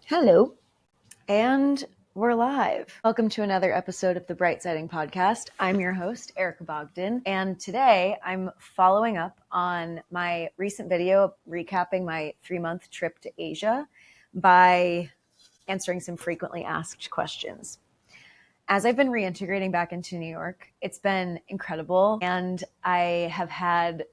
Hello, and we're live. Welcome to another episode of the Bright Siding Podcast. I'm your host, Erica Bogdan, and today I'm following up on my recent video recapping my 3-month trip to Asia by answering some frequently asked questions. As I've been reintegrating back into New York, it's been incredible, and I have had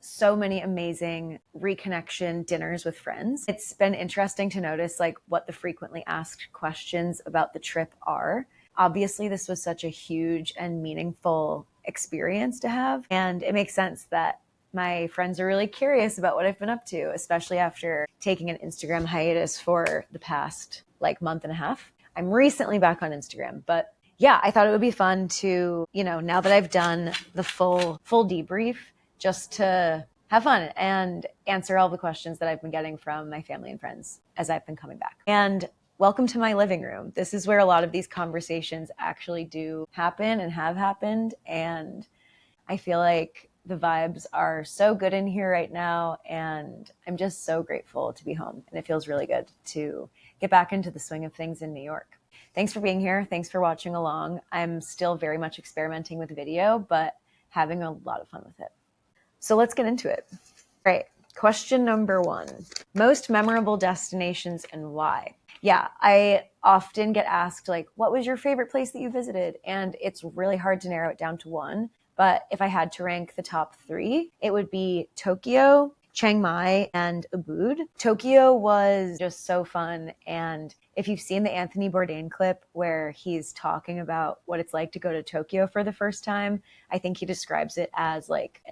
so many amazing reconnection dinners with friends. It's been interesting to notice what the frequently asked questions about the trip are. Obviously, this was such a huge and meaningful experience to have, and it makes sense that my friends are really curious about what I've been up to, especially after taking an Instagram hiatus for the past month and a half. I'm recently back on Instagram, but yeah, I thought it would be fun to, now that I've done the full debrief, just to have fun and answer all the questions that I've been getting from my family and friends as I've been coming back. And welcome to my living room. This is where a lot of these conversations actually do happen and have happened. And I feel like the vibes are so good in here right now. And I'm just so grateful to be home. And it feels really good to get back into the swing of things in New York. Thanks for being here. Thanks for watching along. I'm still very much experimenting with video, but having a lot of fun with it. So let's get into it. All right. Question number 1, most memorable destinations and why? Yeah, I often get asked what was your favorite place that you visited? And it's really hard to narrow it down to one. But if I had to rank the top 3, it would be Tokyo, Chiang Mai, and Ubud. Tokyo was just so fun. And if you've seen the Anthony Bourdain clip where he's talking about what it's like to go to Tokyo for the first time, I think he describes it as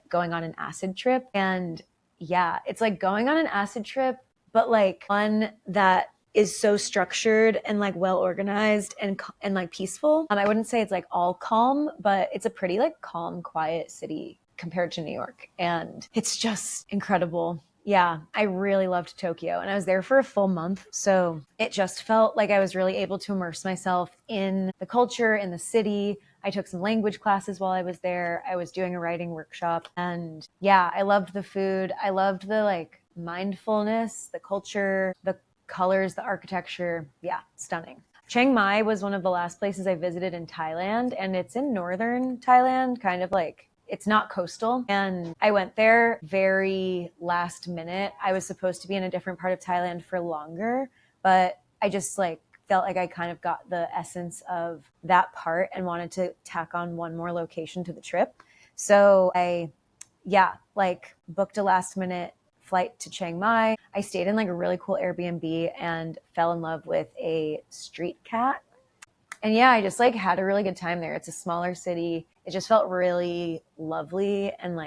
going on an acid trip. And yeah, it's like going on an acid trip, but one that is so structured and well organized and peaceful. I wouldn't say it's all calm, but it's a pretty calm, quiet city compared to New York. And it's just incredible. Yeah, I really loved Tokyo, and I was there for a full month. So it just felt like I was really able to immerse myself in the culture, in the city. I took some language classes while I was there. I was doing a writing workshop, and yeah, I loved the food. I loved the mindfulness, the culture, the colors, the architecture. Yeah, stunning. Chiang Mai was one of the last places I visited in Thailand, and it's in northern Thailand, kind of it's not coastal. And I went there very last minute. I was supposed to be in a different part of Thailand for longer, but I just felt like I kind of got the essence of that part and wanted to tack on one more location to the trip. So I, booked a last minute flight to Chiang Mai. I stayed in a really cool Airbnb and fell in love with a street cat. And yeah, I just had a really good time there. It's a smaller city. It just felt really lovely and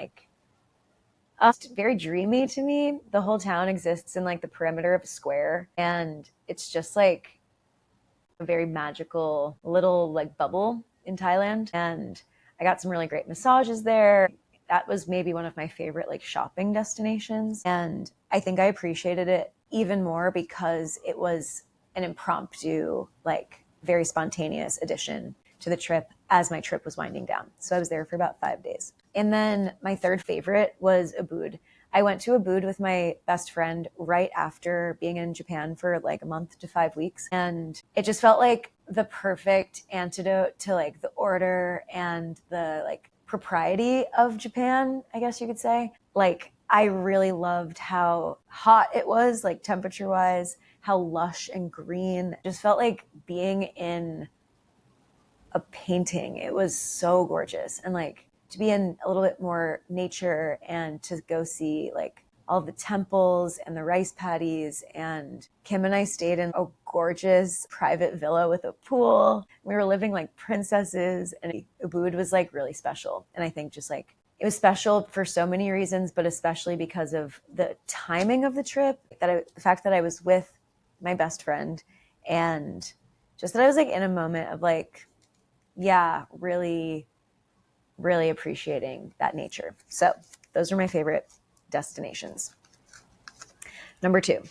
very dreamy to me. The whole town exists in the perimeter of a square, and it's just a very magical little bubble in Thailand. And I got some really great massages there. That was maybe one of my favorite shopping destinations. And I think I appreciated it even more because it was an impromptu, very spontaneous addition to the trip as my trip was winding down. So I was there for about 5 days. And then my third favorite was Ubud. I went to Ubud with my best friend right after being in Japan for a month to 5 weeks. And it just felt like the perfect antidote to the order and the propriety of Japan, I guess you could say. I really loved how hot it was, temperature wise, how lush and green. It just felt like being in a painting. It was so gorgeous. And to be in a little bit more nature and to go see all the temples and the rice paddies. And Kim and I stayed in a gorgeous private villa with a pool. We were living like princesses, and Ubud was really special. And I think just it was special for so many reasons, but especially because of the timing of the trip, the fact that I was with my best friend, and just that I was in a moment of really, really appreciating that nature. So those are my favorite destinations. Number 2,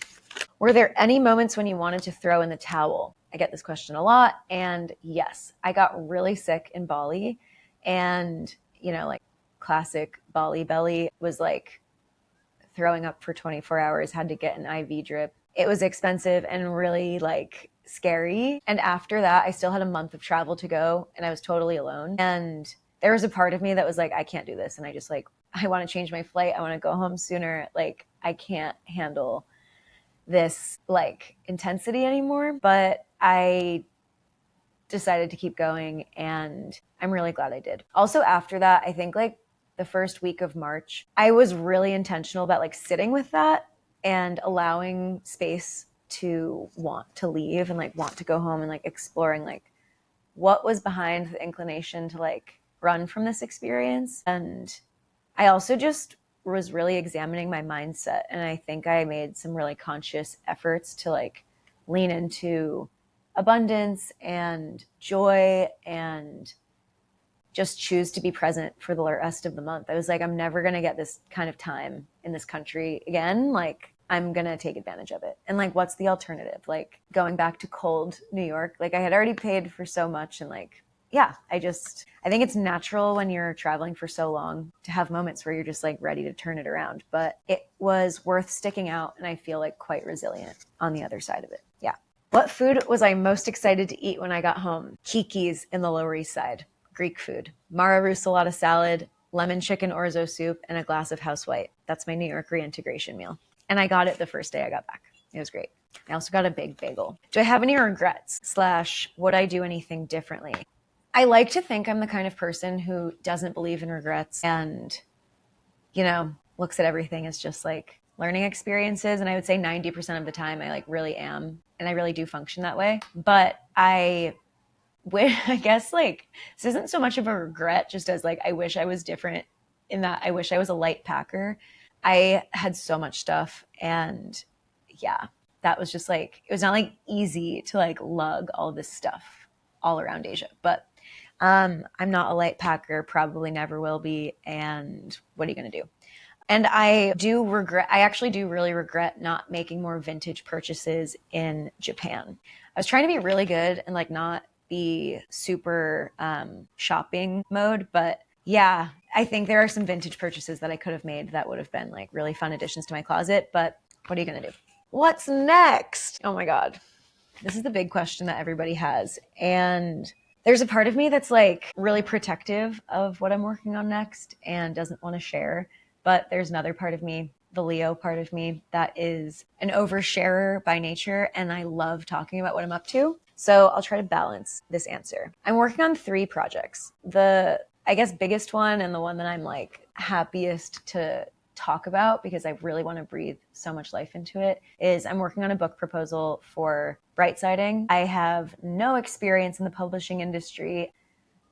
were there any moments when you wanted to throw in the towel? I get this question a lot. And yes, I got really sick in Bali, and, classic Bali belly was throwing up for 24 hours, had to get an IV drip. it was expensive and really like scary. And after that, I still had a month of travel to go and I was totally alone. And there was a part of me that was like, I can't do this. And I just like, I want to change my flight. I want to go home sooner. Like, I can't handle this like intensity anymore. But I decided to keep going and I'm really glad I did. Also, after that, I think like the first week of March, I was really intentional about like sitting with that and allowing space to want to leave and like want to go home and like exploring like what was behind the inclination to like run from this experience. And I also just was really examining my mindset. And I think I made some really conscious efforts to like lean into abundance and joy and just choose to be present for the rest of the month. I was like, I'm never going to get this kind of time in this country again. Like, I'm going to take advantage of it. And like, what's the alternative? Like going back to cold New York, like I had already paid for so much. And like, yeah, I think it's natural when you're traveling for so long to have moments where you're just like ready to turn it around. But it was worth sticking out. And I feel like quite resilient on the other side of it. Yeah. What food was I most excited to eat when I got home? Kiki's in the Lower East Side. Greek food. Mara rusalata salad, lemon chicken orzo soup, and a glass of house white. That's my New York reintegration meal. And I got it the first day I got back. It was great. I also got a big bagel. Do I have any regrets / would I do anything differently? I like to think I'm the kind of person who doesn't believe in regrets and, looks at everything as just like learning experiences. And I would say 90% of the time I like really am. And I really do function that way. But I guess like this isn't so much of a regret, just as like I wish I was different in that I wish I was a light packer. I had so much stuff and yeah, that was just like, it was not like easy to like lug all this stuff all around Asia. But I'm not a light packer, probably never will be. And what are you going to do? And I actually do really regret not making more vintage purchases in Japan. I was trying to be really good and like not be super shopping mode, but yeah, I think there are some vintage purchases that I could have made that would have been like really fun additions to my closet, but what are you going to do? What's next? Oh my God. This is the big question that everybody has. And there's a part of me that's like really protective of what I'm working on next and doesn't want to share. But there's another part of me, the Leo part of me, that is an oversharer by nature. And I love talking about what I'm up to. So I'll try to balance this answer. I'm working on 3 projects. The, I guess, biggest one and the one that I'm like happiest to talk about because I really want to breathe so much life into it is I'm working on a book proposal for Brightsiding. I have no experience in the publishing industry,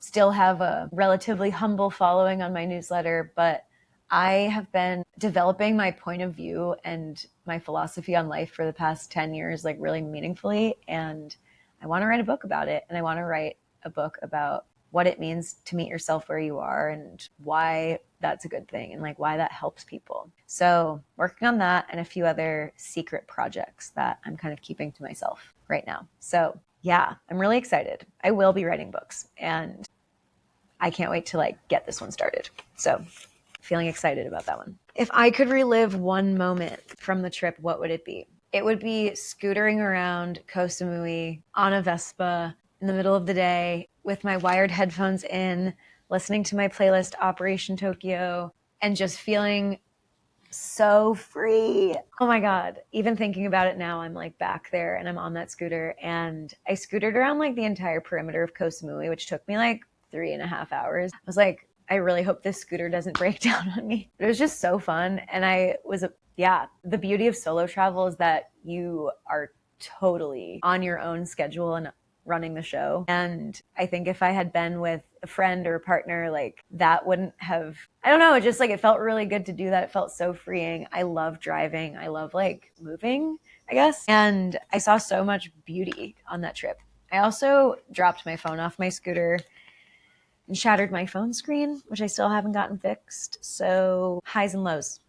still have a relatively humble following on my newsletter, but I have been developing my point of view and my philosophy on life for the past 10 years, like really meaningfully. And I want to write a book about it. And I want to write a book about what it means to meet yourself where you are and why that's a good thing and like why that helps people. So working on that and a few other secret projects that I'm kind of keeping to myself right now. So yeah, I'm really excited. I will be writing books and I can't wait to like get this one started. So feeling excited about that one. If I could relive one moment from the trip, what would it be? It would be scootering around Koh Samui on a Vespa in the middle of the day with my wired headphones in, listening to my playlist Operation Tokyo, and just feeling so free. Oh my God. Even thinking about it now, I'm like back there and I'm on that scooter and I scootered around like the entire perimeter of Koh Samui, which took me like 3.5 hours. I was like, I really hope this scooter doesn't break down on me. It was just so fun. And the beauty of solo travel is that you are totally on your own schedule and running the show. And I think if I had been with a friend or a partner, like that wouldn't have, I don't know, it just like, it felt really good to do that. It felt so freeing. I love driving. I love like moving, I guess. And I saw so much beauty on that trip. I also dropped my phone off my scooter and shattered my phone screen, which I still haven't gotten fixed. So highs and lows,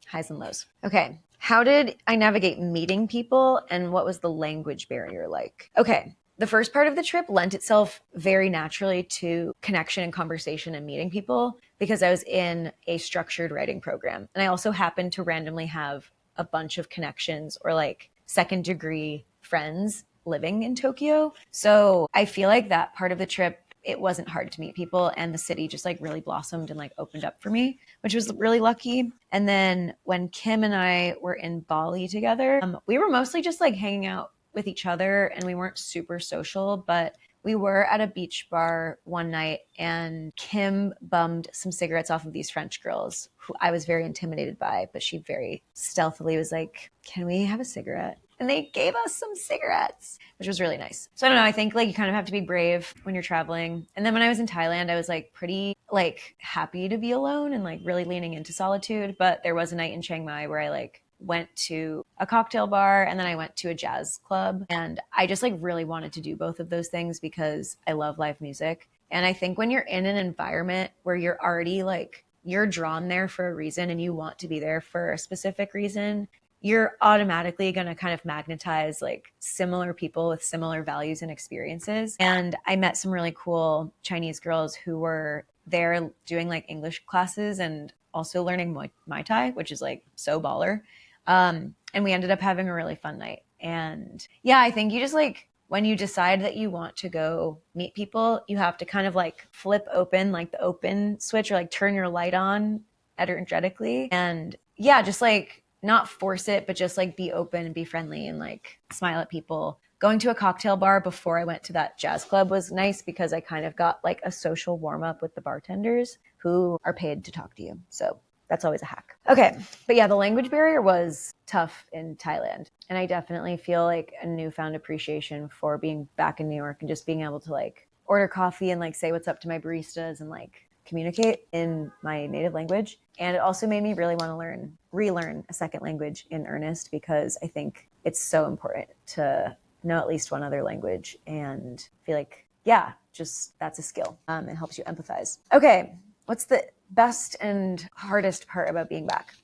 highs and lows. Okay. How did I navigate meeting people and what was the language barrier like? Okay. The first part of the trip lent itself very naturally to connection and conversation and meeting people because I was in a structured writing program. And I also happened to randomly have a bunch of connections or like second degree friends living in Tokyo. So I feel like that part of the trip, it wasn't hard to meet people, and the city just like really blossomed and like opened up for me, which was really lucky. And then when Kim and I were in Bali together, we were mostly just like hanging out with each other, and we weren't super social, but we were at a beach bar one night and Kim bummed some cigarettes off of these French girls who I was very intimidated by, but she very stealthily was like, "Can we have a cigarette?" And they gave us some cigarettes, which was really nice. So I don't know, I think like you kind of have to be brave when you're traveling. And then when I was in Thailand, I was like pretty like happy to be alone and like really leaning into solitude. But there was a night in Chiang Mai where I like went to a cocktail bar and then I went to a jazz club. And I just like really wanted to do both of those things because I love live music. And I think when you're in an environment where you're already like, you're drawn there for a reason and you want to be there for a specific reason, you're automatically going to kind of magnetize like similar people with similar values and experiences. And I met some really cool Chinese girls who were there doing like English classes and also learning Muay Thai, which is like so baller. And we ended up having a really fun night. And yeah, I think you just like, when you decide that you want to go meet people, you have to kind of like flip open like the open switch or like turn your light on energetically. And yeah, just like not force it, but just like be open and be friendly and like smile at people. Going to a cocktail bar before I went to that jazz club was nice because I kind of got like a social warm up with the bartenders who are paid to talk to you. So that's always a hack. Okay. But yeah, the language barrier was tough in Thailand. And I definitely feel like a newfound appreciation for being back in New York and just being able to like order coffee and like say what's up to my baristas and like communicate in my native language. And it also made me really want to relearn a second language in earnest because I think it's so important to know at least one other language and feel like, yeah, just that's a skill. It helps you empathize. Okay. What's the best and hardest part about being back?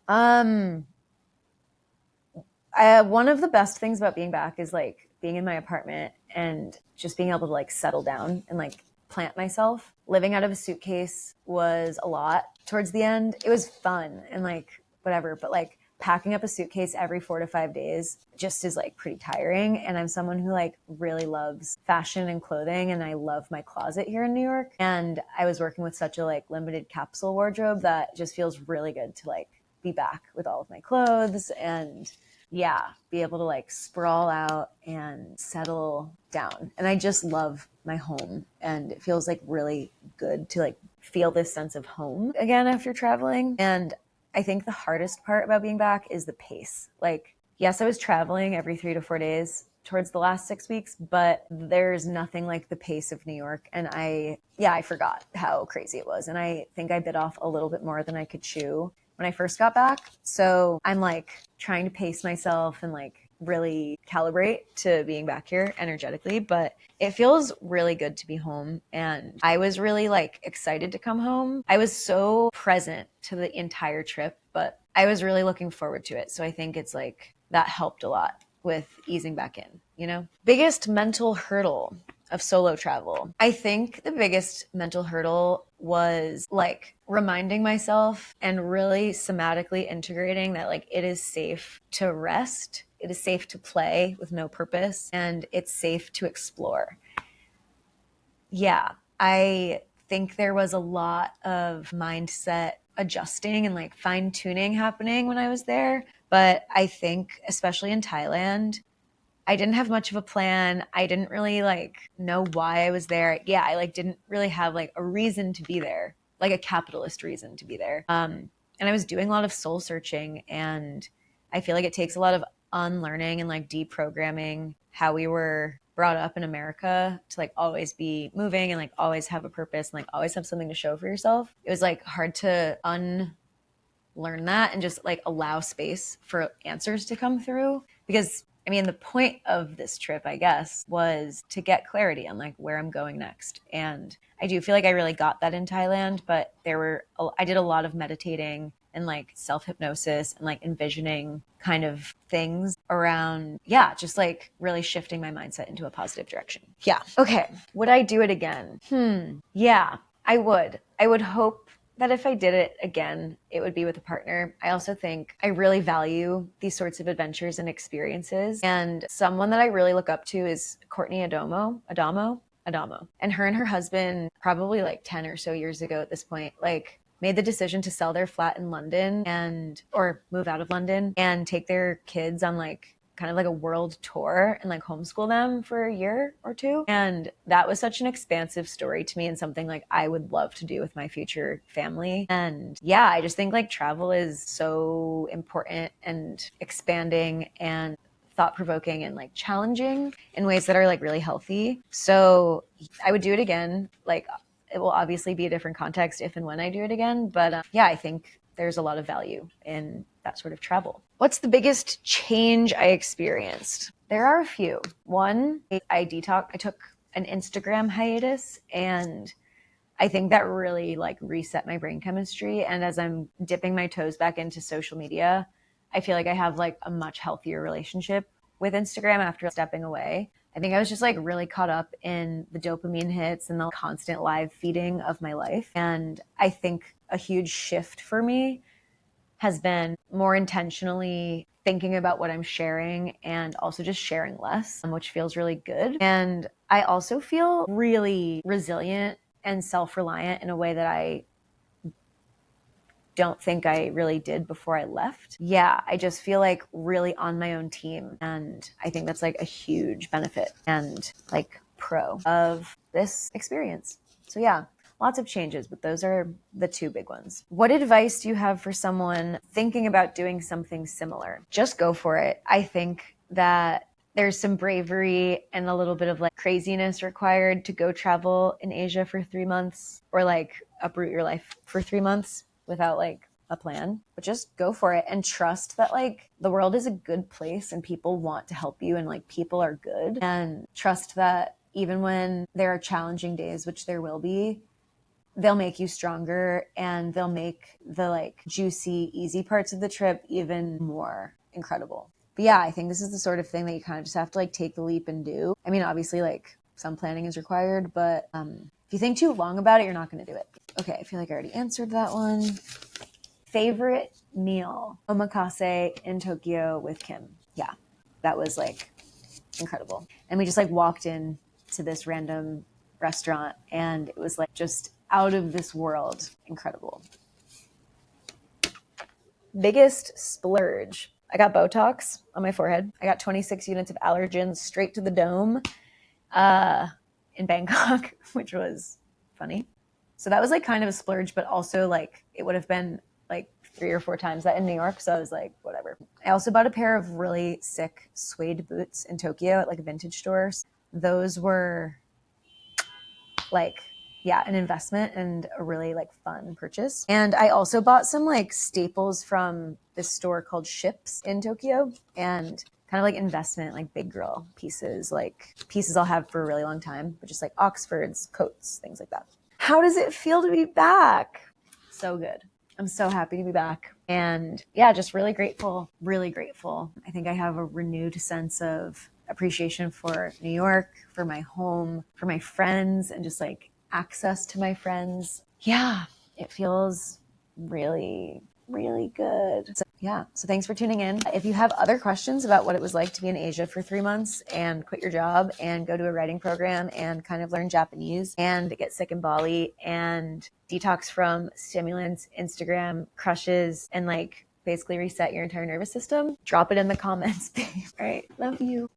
One of the best things about being back is like being in my apartment and just being able to like settle down and like plant myself. Living out of a suitcase was a lot towards the end. It was fun and like whatever, but like packing up a suitcase every 4 to 5 days just is like pretty tiring. And I'm someone who like really loves fashion and clothing, and I love my closet here in New York. And I was working with such a like limited capsule wardrobe that just feels really good to like be back with all of my clothes and yeah, be able to like sprawl out and settle down. And I just love my home, and it feels like really good to like feel this sense of home again after traveling. And I think the hardest part about being back is the pace. Like, yes, I was traveling every 3 to 4 days towards the last 6 weeks, but there's nothing like the pace of New York. And I forgot how crazy it was. And I think I bit off a little bit more than I could chew when I first got back. So I'm like trying to pace myself and like really calibrate to being back here energetically, but it feels really good to be home. And I was really like excited to come home. I was so present to the entire trip, but I was really looking forward to it. So I think it's like that helped a lot with easing back in, you know? Biggest mental hurdle of solo travel. I think the biggest mental hurdle was like reminding myself and really somatically integrating that like it is safe to rest, it is safe to play with no purpose, and it's safe to explore. Yeah, I think there was a lot of mindset adjusting and like fine tuning happening when I was there. But I think, especially in Thailand, I didn't have much of a plan. I didn't really like know why I was there. Yeah, I like didn't really have like a reason to be there, like a capitalist reason to be there. And I was doing a lot of soul searching, and I feel like it takes a lot of unlearning and like deprogramming how we were brought up in America to like always be moving and like always have a purpose and like always have something to show for yourself. It was like hard to unlearn that and just like allow space for answers to come through, because I mean, the point of this trip, I guess, was to get clarity on like where I'm going next. And I do feel like I really got that in Thailand, but I did a lot of meditating and like self-hypnosis and like envisioning kind of things around, yeah, just like really shifting my mindset into a positive direction. Yeah. Okay. Would I do it again? Yeah, I would. I would hope that if I did it again, it would be with a partner. I also think I really value these sorts of adventures and experiences. And someone that I really look up to is Courtney Adamo. And her husband, probably like 10 or so years ago at this point, like made the decision to sell their flat in London or move out of London and take their kids on like kind of like a world tour and like homeschool them for a year or two. And that was such an expansive story to me and something like I would love to do with my future family. And yeah, I just think like travel is so important and expanding and thought-provoking and like challenging in ways that are like really healthy. So I would do it again. Like it will obviously be a different context if and when I do it again. But yeah, I think there's a lot of value in that sort of travel. What's the biggest change I experienced? There are a few. One, I took an Instagram hiatus, and I think that really like reset my brain chemistry. And as I'm dipping my toes back into social media, I feel like I have like a much healthier relationship with Instagram after stepping away. I think I was just like really caught up in the dopamine hits and the constant live feeding of my life. And I think a huge shift for me has been more intentionally thinking about what I'm sharing and also just sharing less, which feels really good. And I also feel really resilient and self-reliant in a way that I don't think I really did before I left. Yeah, I just feel like really on my own team. And I think that's like a huge benefit and like pro of this experience. So yeah, lots of changes, but those are the two big ones. What advice do you have for someone thinking about doing something similar? Just go for it. I think that there's some bravery and a little bit of like craziness required to go travel in Asia for 3 months or like uproot your life for 3 months without like a plan, but just go for it and trust that like the world is a good place and people want to help you and like people are good, and trust that even when there are challenging days, which there will be, they'll make you stronger and they'll make the like juicy, easy parts of the trip even more incredible. But yeah, I think this is the sort of thing that you kind of just have to like take the leap and do. I mean, obviously like some planning is required, but if you think too long about it, you're not going to do it. Okay, I feel like I already answered that one. Favorite meal? Omakase in Tokyo with Kim. Yeah, that was like incredible. And we just like walked in to this random restaurant and it was like just out of this world incredible. Biggest splurge? I got Botox on my forehead. I got 26 units of allergens straight to the dome in Bangkok, which was funny. So that was like kind of a splurge, but also like it would have been like 3 or 4 times that in New York. So I was like, whatever. I also bought a pair of really sick suede boots in Tokyo at like a vintage store. Those were like, yeah, an investment and a really like fun purchase. And I also bought some like staples from this store called Ships in Tokyo, and kind of like investment, like big girl pieces, like pieces I'll have for a really long time, but just like Oxfords, coats, things like that. How does it feel to be back? So good. I'm so happy to be back. And yeah, just really grateful, really grateful. I think I have a renewed sense of appreciation for New York, for my home, for my friends, and just like access to my friends. Yeah, it feels really, really good. So, yeah. So thanks for tuning in. If you have other questions about what it was like to be in Asia for 3 months and quit your job and go to a writing program and kind of learn Japanese and get sick in Bali and detox from stimulants, Instagram crushes, and like basically reset your entire nervous system, drop it in the comments. All right. Love you.